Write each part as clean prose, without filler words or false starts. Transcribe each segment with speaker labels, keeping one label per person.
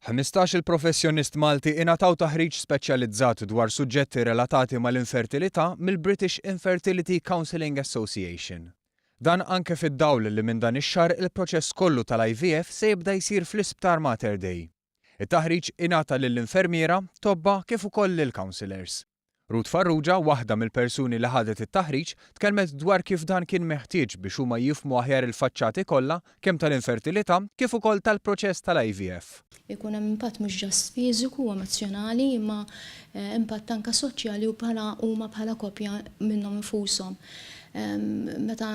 Speaker 1: 15 il-professjonist Malti ingħataw taħriġ speċjalizzat dwar suġġetti relatati mal-infertilità mill-British Infertility Counselling Association. Dan anke fid-dawl li minn dan ix-xahar il-proċess kollu tal-IVF se jibda jsir fl-Isptar Mater Dei. It-taħriġ ingħata lill-infermiera, tobba kif ukoll lill-counselors. Ruth Farrugia, waħda mill-persuni li ħadet it-taħriġ, tkellmet dwar kif dan kien meħtieġ biex huma jifhmu aħjar il-faċċati kollha kemm tal-infertilità kif ukoll tal-proċess tal-IVF.
Speaker 2: Ikun hemm impatt mhux ġast fiżiku u emozjonali imma impatt anke soċjali u huma bħala koppja minnhom infushom. Meta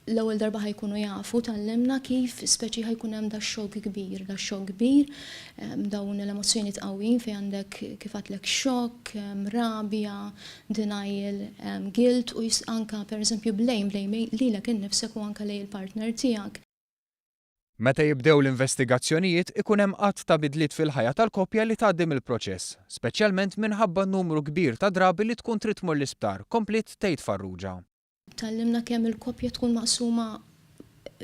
Speaker 2: l-ewwel darba ħajkunu jafu tallimna kif speċi ħajkun hemm dax-xokk kbir, dawn l-emozzjonijiet qawwin fejn għandek kif għadlek xokk, rabja, denial, guilt u anke pereżempju blame lilek innifsek u anke lejn il-partner tiegħek.
Speaker 1: Meta jibdew l-investigazzjonijiet ikun hemm qatt ta' bidliet fil-ħajja tal-koppja li tgħaddim il-proċess, speċjalment minħabba numru kbir ta' drabi li tkun trid tmur l-isptar, komplit tgħid Farrugia.
Speaker 2: Tallimna kemm il-koppja tkun maqsuma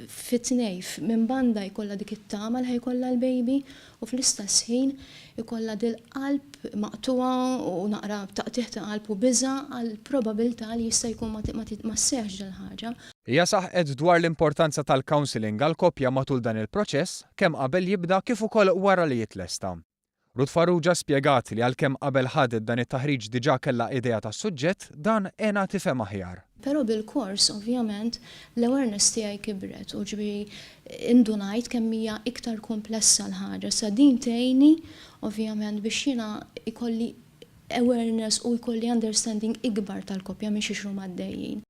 Speaker 2: fit-tnejn, minn banda jkollha dik it-tama li ħajkollha l-baby u fl-istess ħin ikollha dil-qalb maqtuwa u naqra taqtih ta' qalb u biża' għal probabilità li jista' jkun ma sseħħx dil-ħaġa.
Speaker 1: Hija saħqet dwar l-importanza tal-counselling għal koppja matul dan il-proċess kemm qabel jibda kif ukoll wara li jitlesta. Ruth Farrugia spjegat li għalkemm qabel ħadet dan it-taħriġ diġà kellha idea tas-suġġett dan għena tifhem aħjar.
Speaker 2: Però bil-kors ovvjament l-awareness tiegħi kibret u indunajt kemm hija iktar komplessa l-ħaġa. Sa din tgħinni ovvjament biex jiena ikolli awareness u jkolli understanding ikbar tal-koppja minn xi xhur għaddejjin.